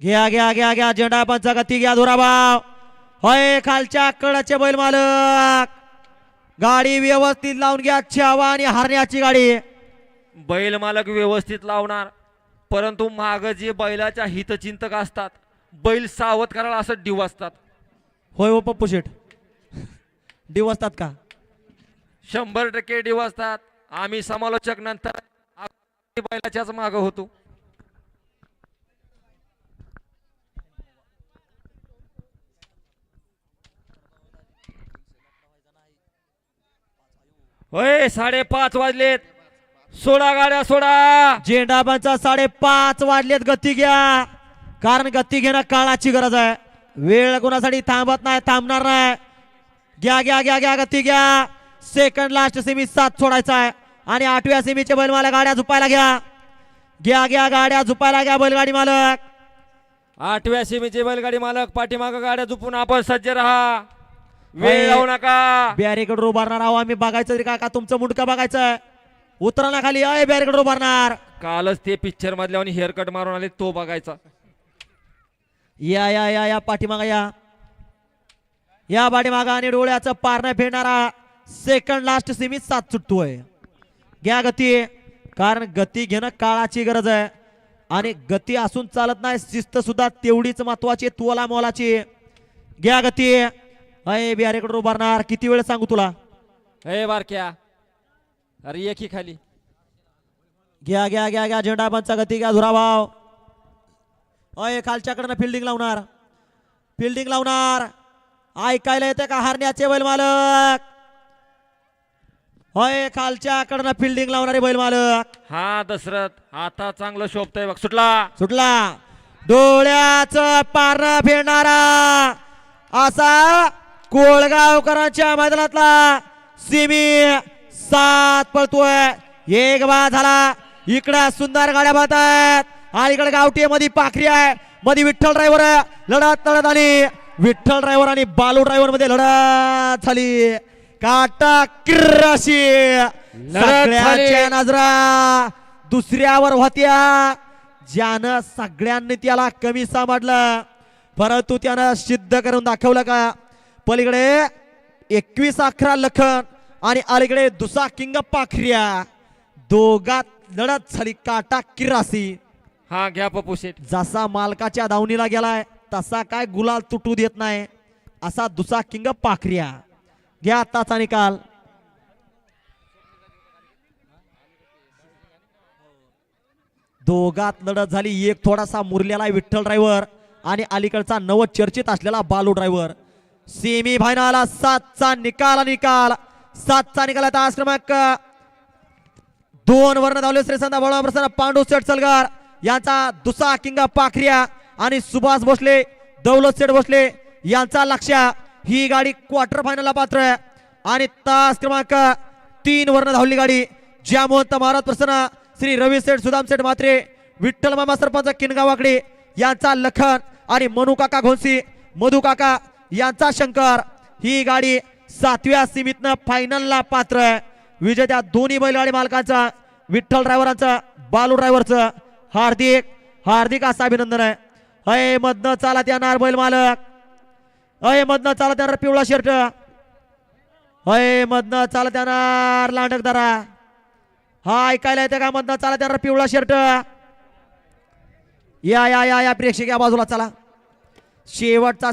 घ्या घ्या घ्या घ्या झेंडा पंच गती घ्या धुराभाव. होय खालच्या कडाचे बैल मालक गाडी व्यवस्थित लावून घ्या. छावा आणि हरण्याची गाडी. बैल मालक व्यवस्थित लावणार, परंतु माग जे बैलाच्या हितचिंतक असतात, बैल सावध करायला असं डिवसतात. होय हो पप्पू शेठ दिवसतात का? 100% डिवसतात. आम्ही समालोचक नंतर बैलाच्याच माग होतो. होय 5:30 वाजलेत. सोडा गाड्या सोडा. झेंडा पंच 5:30 वाजलेत. गती घ्या, कारण गती घेणं काळाची गरज आहे. वेळ कोणासाठी थांबत नाही, थांबणार नाही. घ्या घ्या घ्या घ्या गती घ्या. सेकंड लास्ट सेमी 7 सोडायचा आहे आणि 8व्या सेमीचे बैलमालक गाड्या झुपायला घ्या. घ्या घ्या गाड्या झुपायला घ्या बैलगाडी मालक. 8व्या सीमेचे बैलगाडी मालक पाठीमाग गाड्या झुपून आपण सज्ज राहा. वेळ लावू नका. बॅरिकेड उभारणार आहो आम्ही. बघायचं तरी का तुमचं मुंडकं बघायचं? उतरा ना खाली. अय बॅरिकेड उभारणार. कालच ते पिक्चर मधल्या हेअरकट मारून आले, तो बघायचा. या या या या पाठीमागा या. या पाठीमागा आणि डोळ्याचं पारणं फेडणारा सेकंड लास्ट सेमी 7 सुटतोय. घ्या गती, कारण गती घेणं काळाची गरज आहे आणि गती असून चालत नाही. शिस्त सुद्धा तेवढीच महत्वाची, तोला मोलाची. घ्या गती. अय बिहारीकडे उभारणार. किती वेळ सांगू तुला? हे बारक्या, अरे ये की खाली. घ्या घ्या घ्या घ्या झेंडा पंच गती घ्या धुराभाव. अय खालच्याकडनं फिल्डिंग लावणार. फिल्डिंग लावणार. ऐकायला येते का हरण्याचे बैल मालक? होय खालच्याकडनं फिल्डिंग लावणारे बैल मालक. हा दशरथ, आता चांगलं शोभतय बघ. सुटला सुटला. डोळ्याचं पारणं फेडणारा असा कोळगावकरांच्या मैदानातला सेमी 7 पळतोय. एक बाद झाला. इकडे सुंदर गाड्या बांधतात आणि इकडे गावठी मध्ये पाखरी आहे. मध्ये विठ्ठल ड्रायव्हर लढत आली. विठ्ठल ड्रायव्हर आणि बालू ड्रायव्हर मध्ये लढत झाली. काटा किर्राशी. सगळ्यांच्या नजरा दुसऱ्यावर होत्या. ज्यानं सगळ्यांनी त्याला कमी समजलं, परंतु त्यानं सिद्ध करून दाखवलं का? पलीकडे 21-11 लखन आणि अलीकडे दुसरा किंग पाखऱ्या. दोघात लढत झाली. काटा किरासी. हा घ्या पप्पू शेठ. जसा मालकाच्या दावणीला गेलाय तसा काय गुलाल तुटू देत नाही, असा दुसरा किंग पाखऱ्या. घ्या आताचा निकाल. दोघात लढत झाली. एक थोडासा मुरलेला विठ्ठल ड्रायव्हर आणि अलीकडचा नवचर्चित असलेला बालू ड्रायव्हर. सेमी फायनल 7चा निकाल. 7चा निकाल. आता आज क्रमांक 2 वर्ण धावले श्री संत बळवा प्रसन्न पांडू सेठ सलगार यांचा दुसरा किंग पाखऱ्या आणि सुभाष भोसले दौलत सेठ भोसले यांचा लक्ष. ही गाडी क्वार्टर फायनलला पात्र आहे आणि तास क्रमांक 3 वर्ण धावली गाडी. ज्या मोहंत महाराज प्रसन्न श्री रवी सेठ सुदाम सेठ मात्रे विठ्ठल मामा सरपंच किनगावाकडे यांचा लखन आणि मनू काका घोंसी मधु काका यांचा शंकर. ही गाडी 7व्या सीमितनं फायनलला पात्र आहे. विजेत्या दोन्ही बैलगाडी मालकांचा, विठ्ठल ड्रायव्हरांचं, बालू ड्रायव्हरचं हार्दिक हार्दिक असं अभिनंदन आहे. अय मधनं चालत येणार बैल मालक. अय मधनं चालत येणार पिवळा शर्ट. अय मधनं चालत येणार लांडकदारा. हा ऐकायला येते का? मधनं चालत येणार पिवळा शर्ट. या या या या प्रेक्षक या बाजूला चला. शेवटचा